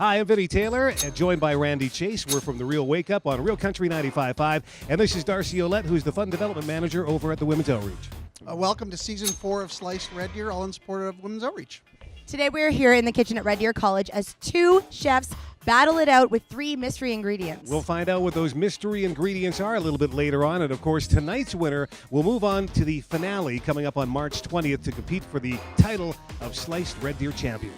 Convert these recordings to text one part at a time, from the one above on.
Hi, I'm Vinnie Taylor, and joined by Randi Chase. We're from The Real Wake Up on Real Country 95.5. And this is Darcy Olette, who's the Fund Development Manager over at the Women's Outreach. Welcome to Season 4 of Sliced Red Deer, all in support of Women's Outreach. Today we're here in the kitchen at Red Deer College as two chefs battle it out with three mystery ingredients. We'll find out what those mystery ingredients are a little bit later on. And, of course, tonight's winner will move on to the finale coming up on March 20th to compete for the title of Sliced Red Deer Champion.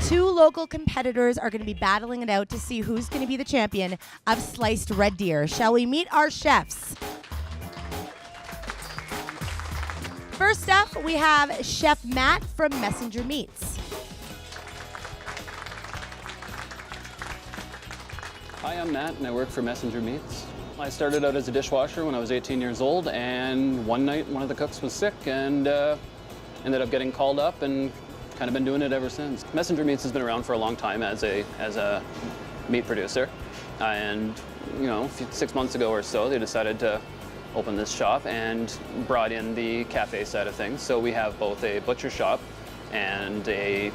Two local competitors are going to be battling it out to see who's going to be the champion of Sliced Red Deer. Shall we meet our chefs? First up, we have Chef Matt from Messenger Meats. Hi, I'm Matt, and I work for Messenger Meats. I started out as a dishwasher when I was 18 years old, and one night one of the cooks was sick and ended up getting called up and kind of been doing it ever since. Messenger Meats has been around for a long time as a meat producer, and 6 months ago or so they decided to open this shop and brought in the cafe side of things. So we have both a butcher shop and a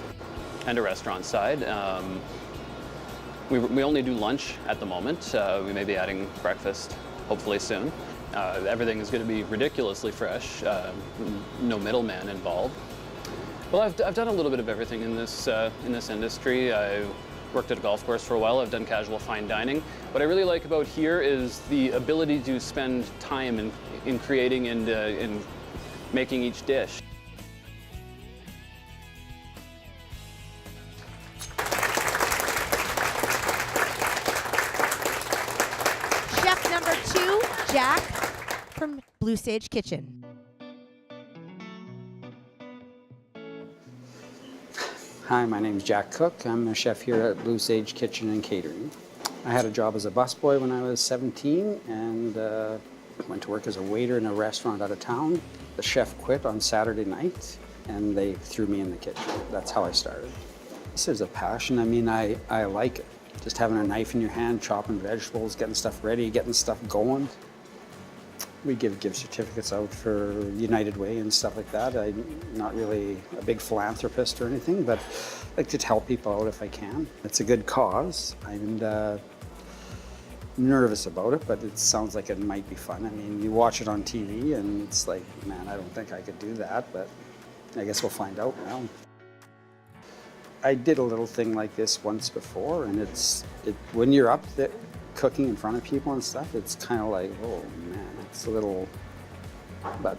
restaurant side. We only do lunch at the moment. We may be adding breakfast hopefully soon. Everything is going to be ridiculously fresh. No middleman involved. Well, I've done a little bit of everything in this industry. I worked at a golf course for a while. I've done casual fine dining. What I really like about here is the ability to spend time in creating and in making each dish. Chef number 2, Jack from Blue Sage Kitchen. Hi, my name's Jack Cook. I'm a chef here at Blue Sage Kitchen and Catering. I had a job as a busboy when I was 17 and went to work as a waiter in a restaurant out of town. The chef quit on Saturday night and they threw me in the kitchen. That's how I started. This is a passion. I mean, I like it. Just having a knife in your hand, chopping vegetables, getting stuff ready, getting stuff going. We give gift certificates out for United Way and stuff like that. I'm not really a big philanthropist or anything, but I like to help people out if I can. It's a good cause. I'm nervous about it, but it sounds like it might be fun. I mean, you watch it on TV and it's like, man, I don't think I could do that, but I guess we'll find out now. I did a little thing like this once before, and when you're up there cooking in front of people and stuff, it's kind of like, oh man, it's a little, but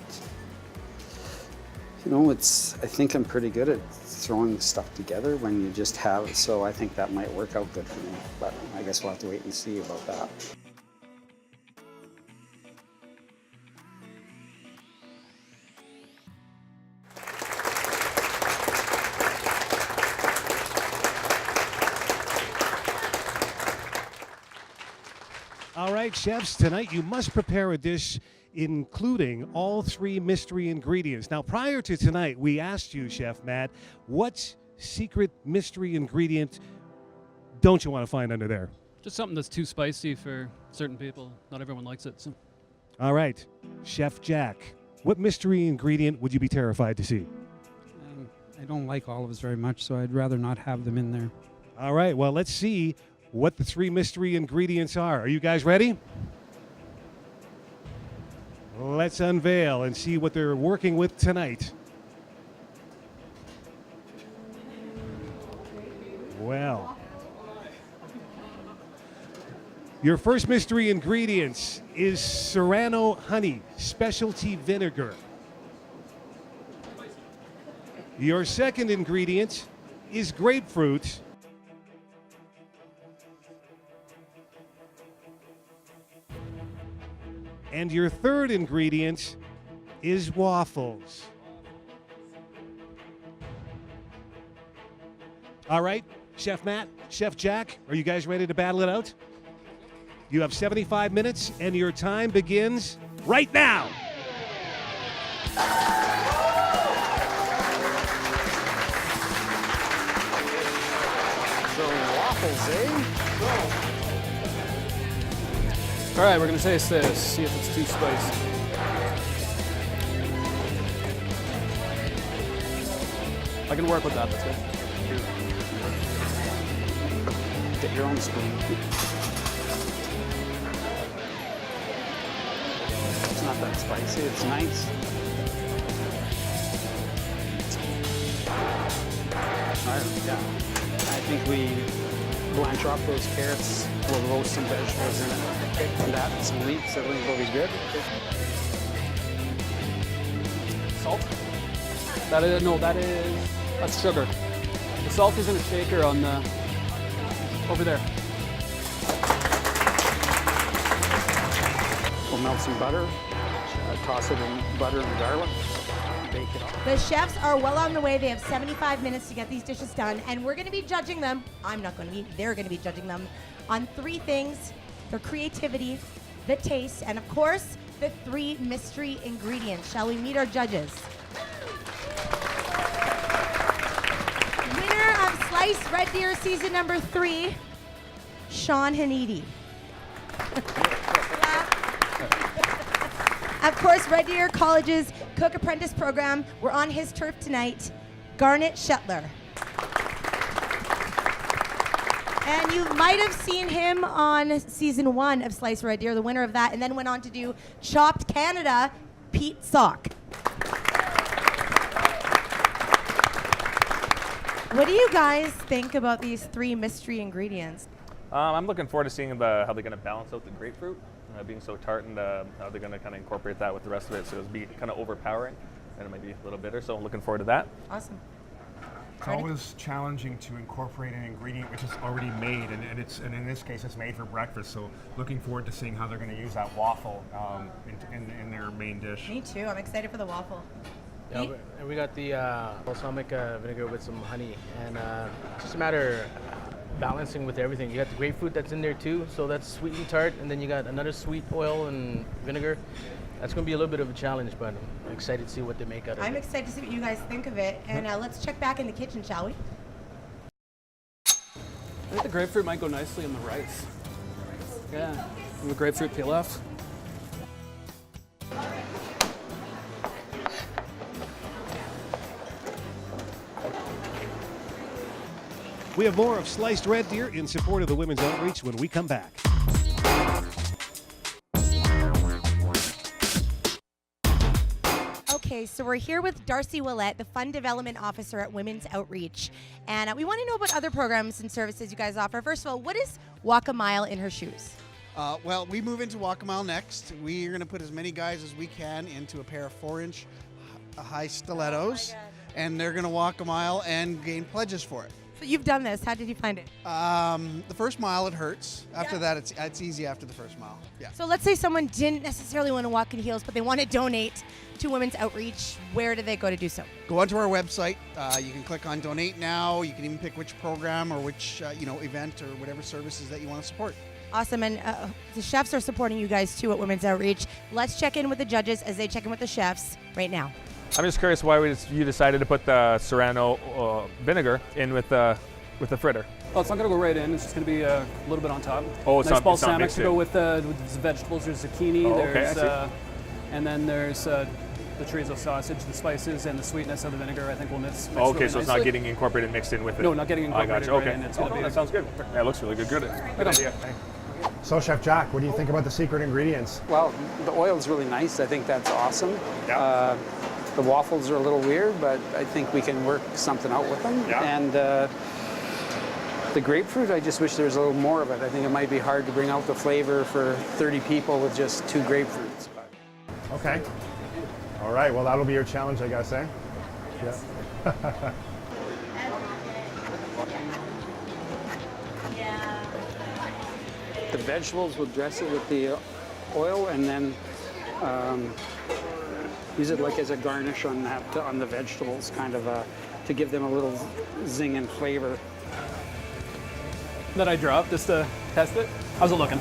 I think I'm pretty good at throwing stuff together when you just have it, so I think that might work out good for me, but I guess we'll have to wait and see about that. All right, chefs, tonight you must prepare a dish including all three mystery ingredients. Now, prior to tonight, we asked you, Chef Matt, what secret mystery ingredient don't you want to find under there? Just something that's too spicy for certain people. Not everyone likes it. So. All right, Chef Jack, what mystery ingredient would you be terrified to see? I don't like olives very much, so I'd rather not have them in there. All right, well, let's see what the three mystery ingredients are. Are you guys ready? Let's unveil and see what they're working with tonight. Well, your first mystery ingredient is Serrano honey specialty vinegar. Your second ingredient is grapefruit. And your third ingredient is waffles. All right, Chef Matt, Chef Jack, are you guys ready to battle it out? You have 75 minutes, and your time begins right now. So waffles, eh? All right, we're gonna taste this, see if it's too spicy. I can work with that, that's good. Get your own spoon. It's not that spicy, it's nice. Yeah. I think we blanch off those carrots. We'll roast some vegetables in it. And that, some leeks, everything will be good. Salt? That's sugar. The salt is in a shaker on the, over there. We'll melt some butter, toss it in butter and garlic, bake it off. The chefs are well on the way. They have 75 minutes to get these dishes done, and we're going to be judging them. I'm not going to be. They're going to be judging them on 3 things: their creativity, the taste, and of course, the 3 mystery ingredients. Shall we meet our judges? Winner of Sliced Red Deer season number 3, Sean Hanidi. Of course, Red Deer College's Cook Apprentice program. We're on his turf tonight, Garnet Shetler. And you might have seen him on season 1 of Sliced Red Deer, the winner of that, and then went on to do Chopped Canada, Pete Sock. What do you guys think about these 3 mystery ingredients? I'm looking forward to seeing how they're going to balance out the grapefruit, being so tart, and how they're going to kind of incorporate that with the rest of it, so it'll be kind of overpowering, and it might be a little bitter. So I'm looking forward to that. Awesome. It's always challenging to incorporate an ingredient which is already made, and in this case it's made for breakfast. So looking forward to seeing how they're going to use that waffle in their main dish. Me too. I'm excited for the waffle. Yeah, and we got the balsamic vinegar with some honey, and it's just a matter of balancing with everything. You got the grapefruit that's in there too, so that's sweet and tart, and then you got another sweet oil and vinegar. That's going to be a little bit of a challenge, but I'm excited to see what they make out of it. I'm excited to see what you guys think of it, and let's check back in the kitchen, shall we? I think the grapefruit might go nicely in the rice. Yeah, and the grapefruit pilaf. We have more of Sliced Red Deer in support of the Women's Outreach when we come back. Okay, so we're here with Darcy Willett, the Fund Development Officer at Women's Outreach. And we want to know about other programs and services you guys offer. First of all, what is Walk a Mile in her shoes? Well, we move into Walk a Mile next. We are going to put as many guys as we can into a pair of 4-inch high stilettos, and they're going to walk a mile and gain pledges for it. So you've done this. How did you find it? The first mile, it hurts. After that, it's easy after the first mile. Yeah. So let's say someone didn't necessarily want to walk in heels, but they want to donate to Women's Outreach. Where do they go to do so? Go onto our website. You can click on Donate Now. You can even pick which program or which event or whatever services that you want to support. Awesome, and the chefs are supporting you guys too at Women's Outreach. Let's check in with the judges as they check in with the chefs right now. I'm just curious why you decided to put the serrano vinegar in with the fritter. Oh, it's not going to go right in. It's just going to be a little bit on top. Oh, it's nice not balsamic mixed to go in. with the vegetables. There's zucchini. Oh, okay, there's I see. and then there's the chorizo sausage, the spices, and the sweetness of the vinegar. I think will mix Okay, really so it's nicely. not getting incorporated mixed in with it. No, not getting I incorporated gotcha. Okay. right in. It's gonna be that sounds good. Yeah, it looks really good. Good idea. So Chef Jack, what do you think about the secret ingredients? Well, the oil is really nice. I think that's awesome. Yeah. The waffles are a little weird, but I think we can work something out with them. Yeah. And the grapefruit, I just wish there was a little more of it. I think it might be hard to bring out the flavor for 30 people with just 2 grapefruits. Okay. All right, well, that'll be your challenge, I guess, eh? Yeah. The vegetables, we'll dress it with the oil and then use it like as a garnish on the vegetables, kind of to give them a little zing and flavor. That I dropped just to test it. How's it looking?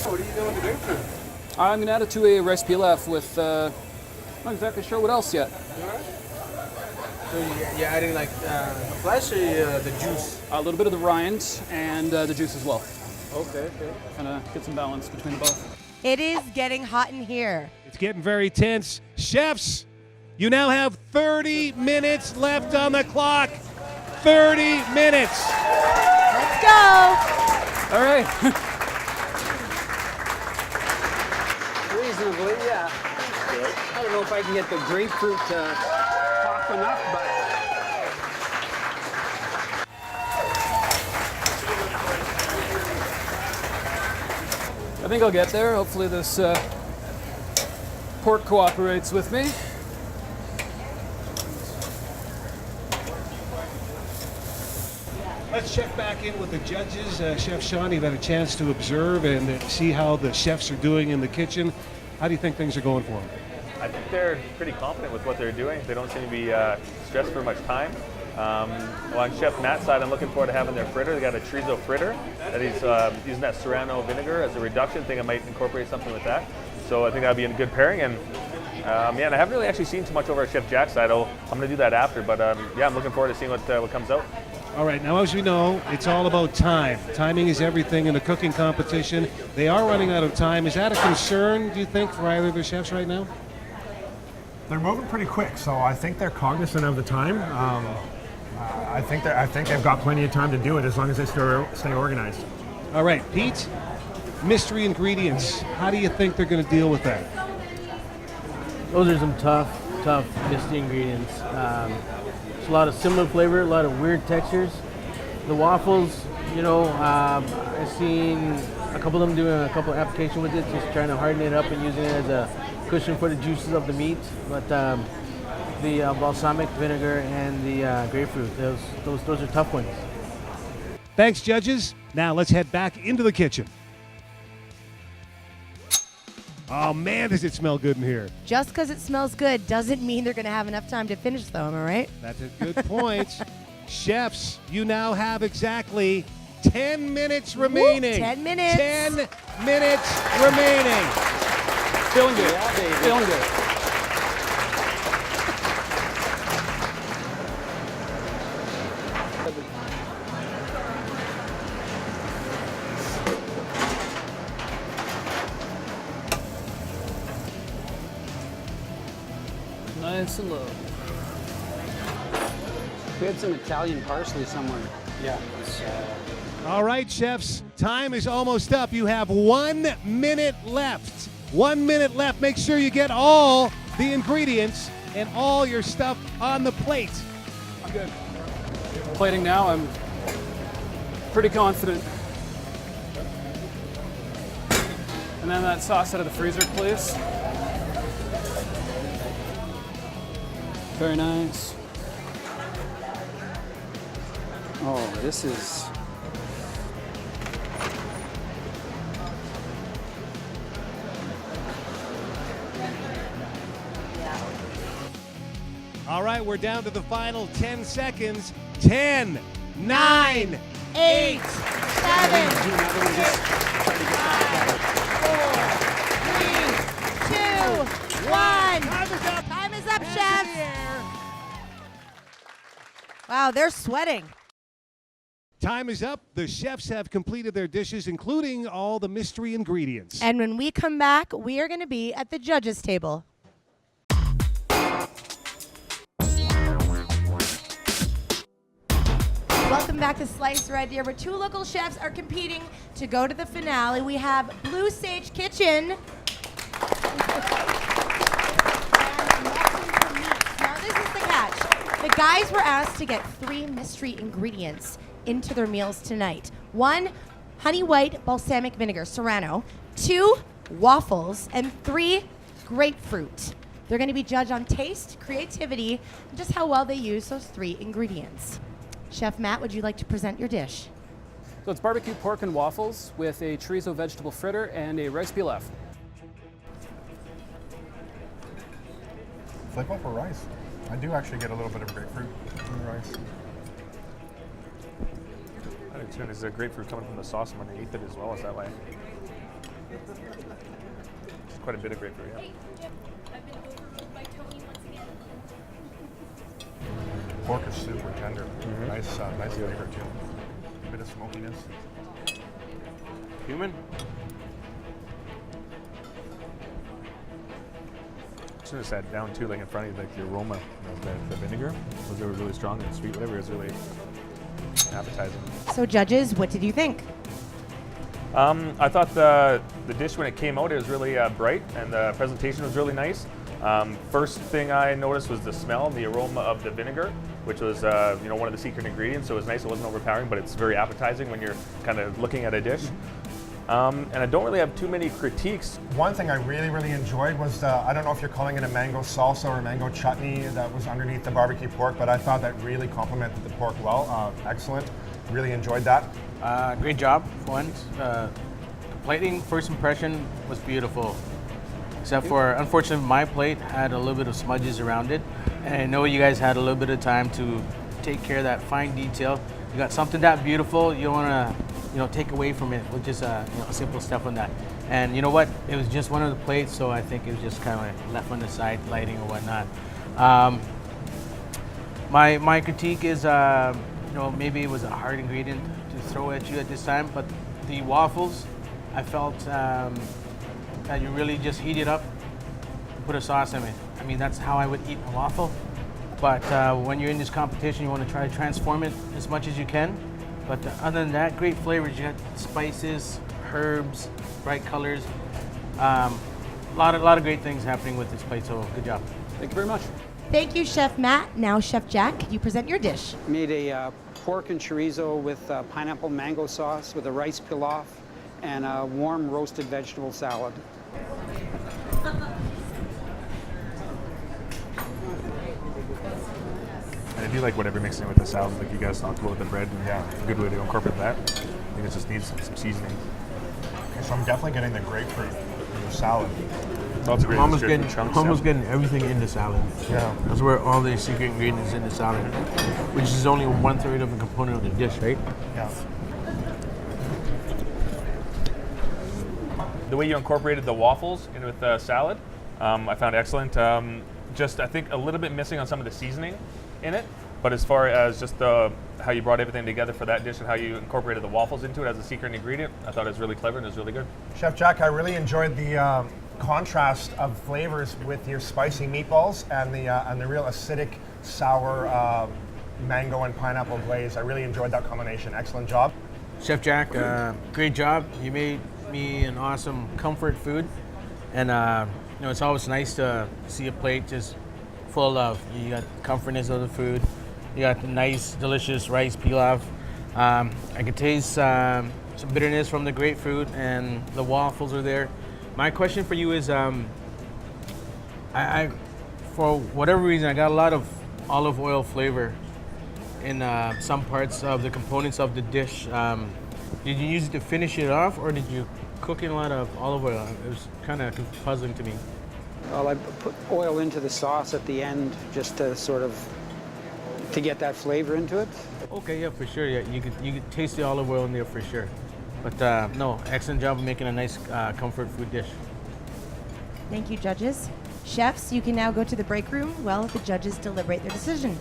What are you doing with the grapefruit? I'm going to add it to a rice pilaf with, not exactly sure what else yet. So you're adding like the flesh or the juice? A little bit of the rind and the juice as well. Okay. Kind of get some balance between the both. It is getting hot in here. It's getting very tense. Chefs, you now have 30 minutes left on the clock. 30 minutes. Let's go. All right. Reasonably, yeah. I don't know if I can get the grapefruit to pop enough, but I think I'll get there. Hopefully this pork cooperates with me. Let's check back in with the judges. Chef Sean, you've had a chance to observe and see how the chefs are doing in the kitchen. How do you think things are going for them? I think they're pretty confident with what they're doing. They don't seem to be stressed for much time. On Chef Matt's side, I'm looking forward to having their fritter. They got a chorizo fritter that he's using that Serrano vinegar as a reduction. I think I might incorporate something with that. So I think that'd be a good pairing. And and I haven't really actually seen too much over at Chef Jack's side. I'm going to do that after. But yeah, I'm looking forward to seeing what comes out. All right, now as we know, it's all about time. Timing is everything in a cooking competition. They are running out of time. Is that a concern, do you think, for either of the chefs right now? They're moving pretty quick, so I think they're cognizant of the time. I think they've got plenty of time to do it as long as they stay organized. All right, Pete, mystery ingredients. How do you think they're going to deal with that? Those are some tough misty ingredients. It's a lot of similar flavor, a lot of weird textures. The waffles, I've seen a couple of them doing a couple of applications with it, just trying to harden it up and using it as a cushion for the juices of the meat. But the balsamic vinegar and the grapefruit, those are tough ones. Thanks, judges. Now let's head back into the kitchen. Oh man, does it smell good in here. Just because it smells good doesn't mean they're going to have enough time to finish, though, am I right? That's a good point. Chefs, you now have exactly 10 minutes remaining. 10 minutes. 10 minutes remaining. Feeling good. Feeling good. Nice and low. we had some Italian parsley somewhere. Yeah. All right, chefs, time is almost up. You have 1 minute left. 1 minute left. Make sure you get all the ingredients and all your stuff on the plate. I'm good. Plating now, I'm pretty confident. And then that sauce out of the freezer, please. Very nice. Oh, this is... All right, we're down to the final 10 seconds. 10, 9, 8, 7, 6, 5, 4, 3, 2, 1. Time is up, chefs. Wow, they're sweating. Time is up. The chefs have completed their dishes, including all the mystery ingredients. And when we come back, we are going to be at the judges' table. Welcome back to Slice Red Deer, where two local chefs are competing to go to the finale. We have Blue Sage Kitchen. Now, this is the catch. The guys were asked to get 3 mystery ingredients into their meals tonight. 1, honey white balsamic vinegar, Serrano. 2, waffles. And 3, grapefruit. They're going to be judged on taste, creativity, and just how well they use those 3 ingredients. Chef Matt, would you like to present your dish? So it's barbecue pork and waffles with a chorizo vegetable fritter and a rice pilaf. Flip over rice. I do actually get a little bit of grapefruit in the rice. I think too, there's a grapefruit coming from the sauce underneath it as well as that way. It's quite a bit of grapefruit, yeah. Pork is super tender. Nice flavor too. A bit of smokiness. Human? As soon as I sat down too, like in front of you, like the aroma of the vinegar was really strong and sweet, whatever. It was really appetizing. So judges, what did you think? I thought the dish when it came out, it was really bright, and the presentation was really nice. First thing I noticed was the smell, the aroma of the vinegar, which was one of the secret ingredients. So it was nice. It wasn't overpowering, but it's very appetizing when you're kind of looking at a dish. And I don't really have too many critiques. One thing I really enjoyed was I don't know if you're calling it a mango salsa or mango chutney that was underneath the barbecue pork, but I thought that really complemented the pork well. Excellent. Really enjoyed that. Great job, for once. The plating, first impression, was beautiful. Except for, unfortunately, my plate had a little bit of smudges around it. And I know you guys had a little bit of time to take care of that fine detail. You got something that beautiful, you don't want to take away from it with just simple stuff on that. And you know what? It was just one of the plates, so I think it was just kind of like left on the side, lighting or whatnot. My critique is, maybe it was a hard ingredient to throw at you at this time, but the waffles, I felt that you really just heat it up, put a sauce in it. I mean, that's how I would eat a waffle. But when you're in this competition, you want to try to transform it as much as you can. But other than that, great flavors. You got spices, herbs, bright colors. A lot of great things happening with this plate, so good job. Thank you very much. Thank you, Chef Matt. Now, Chef Jack, could you present your dish? Made a pork and chorizo with pineapple mango sauce with a rice pilaf and a warm roasted vegetable salad. And I do like whatever mixing with the salad, like you guys talked about with the bread, and yeah, a good way to incorporate that. I think it just needs some seasoning. Okay, so I'm definitely getting the grapefruit in the salad. Lots of I'm almost grapefruit getting, chunks, almost yeah. getting everything in the salad. Yeah. That's where all the secret ingredients in the salad, which is only 1/3 of the component of the dish, right? Yeah. The way you incorporated the waffles in with the salad, I found excellent. Just I think a little bit missing on some of the seasoning in it, but as far as just how you brought everything together for that dish and how you incorporated the waffles into it as a secret ingredient, I thought it was really clever and it was really good. Chef Jack, I really enjoyed the contrast of flavors with your spicy meatballs and the real acidic, sour mango and pineapple glaze. I really enjoyed that combination. Excellent job. Chef Jack, great job. You made me an awesome comfort food, and it's always nice to see a plate just full of. You got comfortness of the food. You got the nice, delicious rice pilaf. I could taste some bitterness from the grapefruit, and the waffles are there. My question for you is, I for whatever reason, I got a lot of olive oil flavor in some parts of the components of the dish. Did you use it to finish it off, or did you cook in a lot of olive oil? It was kind of puzzling to me. Well, I put oil into the sauce at the end just to sort of to get that flavor into it. Okay, yeah, for sure. Yeah, you could taste the olive oil in there for sure. But no, excellent job of making a nice comfort food dish. Thank you, judges. Chefs, you can now go to the break room while the judges deliberate their decision.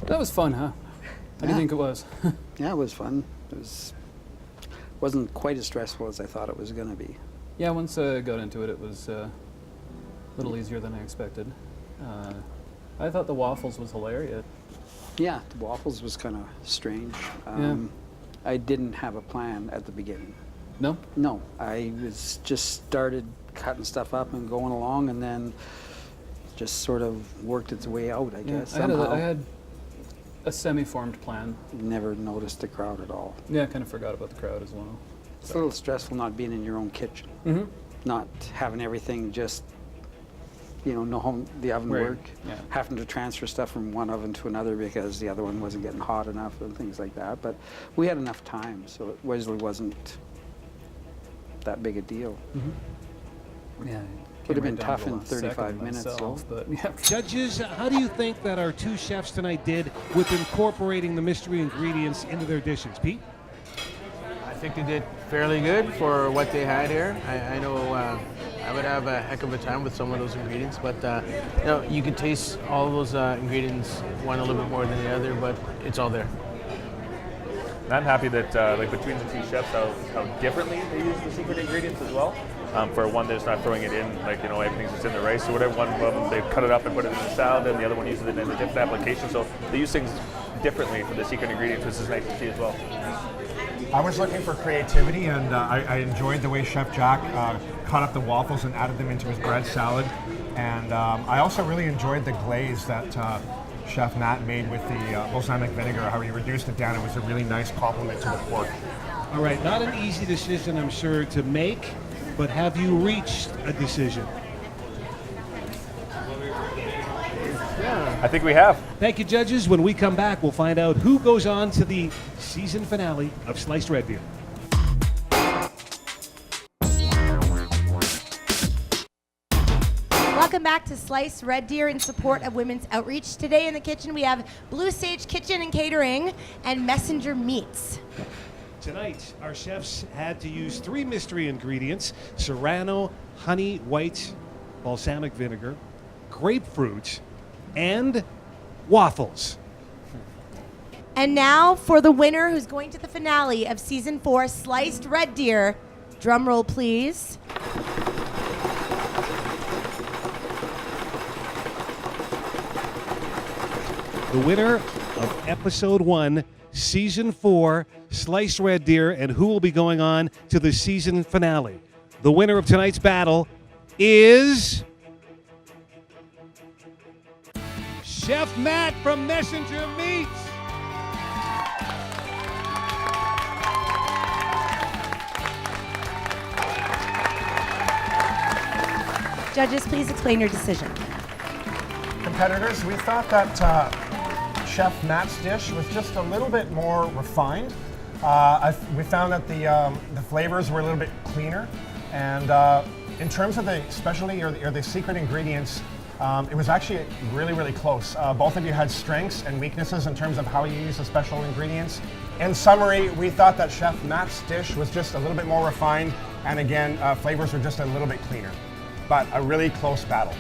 That was fun, huh? How do you think it was? Yeah, it was fun. Wasn't quite as stressful as I thought it was going to be. Yeah, once I got into it, it was a little easier than I expected. I thought the waffles was hilarious. Yeah, the waffles was kind of strange. Yeah. I didn't have a plan at the beginning. No? No, I just started cutting stuff up and going along, and then just sort of worked its way out, I guess. I had a semi-formed plan. Never noticed the crowd at all. Yeah, I kind of forgot about the crowd as well. It's a little stressful not being in your own kitchen. Mm-hmm. Not having everything just, know the oven Right. work. Yeah. Having to transfer stuff from one oven to another because the other one wasn't getting hot enough and things like that. But we had enough time, so it really wasn't that big a deal. Mm-hmm. Yeah. Would have been tough in 35 minutes, myself, though. but yeah. Judges, how do you think that our two chefs tonight did with incorporating the mystery ingredients into their dishes? Pete? I think they did fairly good for what they had here. I know I would have a heck of a time with some of those ingredients. But you could taste all of those ingredients, one a little bit more than the other, but it's all there. And I'm happy that like between the two chefs, how differently they use the secret ingredients as well. For one, they're just not throwing it in like everything's just in the rice or whatever. One of them they cut it up and put it in the salad, and the other one uses it in a different application. So they use things differently for the secret ingredients, which is nice to see as well. I was looking for creativity, and I enjoyed the way Chef Jack cut up the waffles and added them into his bread salad. And I also really enjoyed the glaze that Chef Matt made with the balsamic vinegar, how he reduced it down. It was a really nice compliment to the pork. All right, not an easy decision, I'm sure, to make, but have you reached a decision? I think we have. Thank you, judges. When we come back, we'll find out who goes on to the season finale of Sliced Red Deer. Welcome back to Sliced Red Deer in support of Women's Outreach. Today in the kitchen we have Blue Sage Kitchen and Catering and Messenger Meats. Tonight, our chefs had to use 3 mystery ingredients: serrano, honey, white, balsamic vinegar, grapefruit, and waffles. And now for the winner who's going to the finale of Season 4, Sliced Red Deer. Drum roll, please. The winner of Episode 1, Season 4, Sliced Red Deer, and who will be going on to the season finale. The winner of tonight's battle is Chef Matt from Messenger Meats. Judges, please explain your decision. Competitors, we thought that Chef Matt's dish was just a little bit more refined. We found that the flavors were a little bit cleaner, and in terms of the specialty or the secret ingredients, it was actually really, really close. Both of you had strengths and weaknesses in terms of how you use the special ingredients. In summary, we thought that Chef Matt's dish was just a little bit more refined, and again, flavors were just a little bit cleaner. But a really close battle.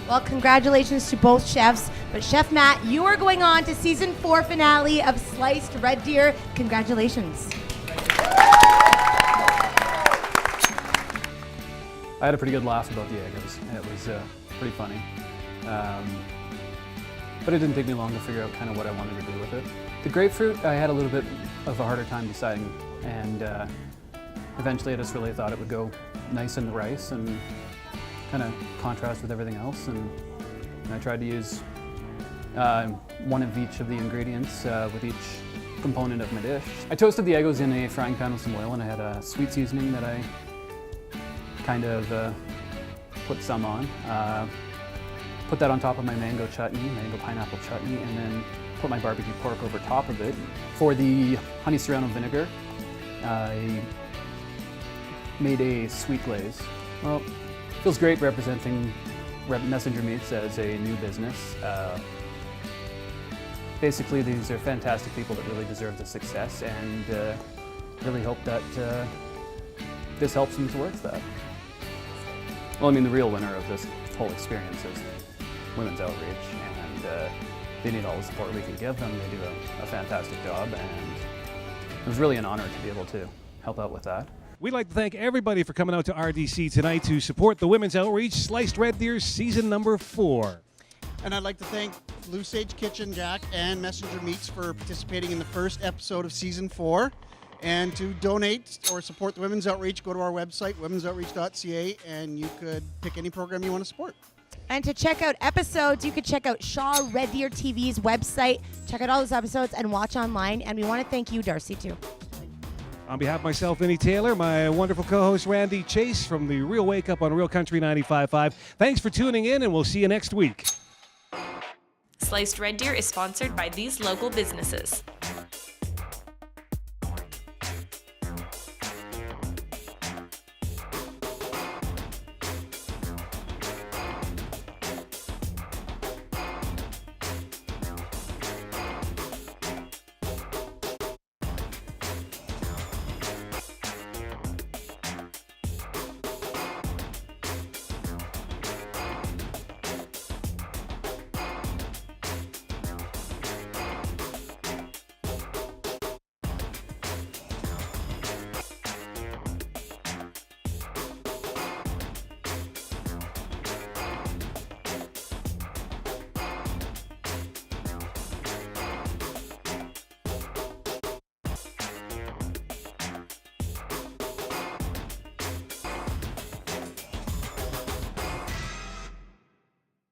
Well, congratulations to both chefs. But Chef Matt, you are going on to Season 4 finale of Sliced Red Deer. Congratulations. I had a pretty good laugh about the egos, and it was pretty funny. But it didn't take me long to figure out kind of what I wanted to do with it. The grapefruit, I had a little bit of a harder time deciding, and eventually I just really thought it would go nice in the rice and kind of contrast with everything else, and I tried to use one of each of the ingredients with each component of my dish. I toasted the egos in a frying pan with some oil, and I had a sweet seasoning that I kind of put some on. Put that on top of my mango pineapple chutney, and then put my barbecue pork over top of it. For the honey serrano vinegar, I made a sweet glaze. Well, feels great representing Messenger Meats as a new business. Basically, these are fantastic people that really deserve the success, and really hope that this helps them towards that. Well, I mean, the real winner of this whole experience is Women's Outreach, and they need all the support we can give them. They do a fantastic job, and it was really an honor to be able to help out with that. We'd like to thank everybody for coming out to RDC tonight to support the Women's Outreach Sliced Red Deer Season number 4. And I'd like to thank Blue Sage Kitchen, Jack, and Messenger Meats for participating in the first episode of Season 4. And to donate or support the Women's Outreach, go to our website, womensoutreach.ca, and you could pick any program you want to support. And to check out episodes, you could check out Shaw Red Deer TV's website. Check out all those episodes and watch online. And we want to thank you, Darcy, too. On behalf of myself, Vinnie Taylor, my wonderful co-host, Randi Chase, from the Real Wake Up on Real Country 95.5. Thanks for tuning in, and we'll see you next week. Sliced Red Deer is sponsored by these local businesses.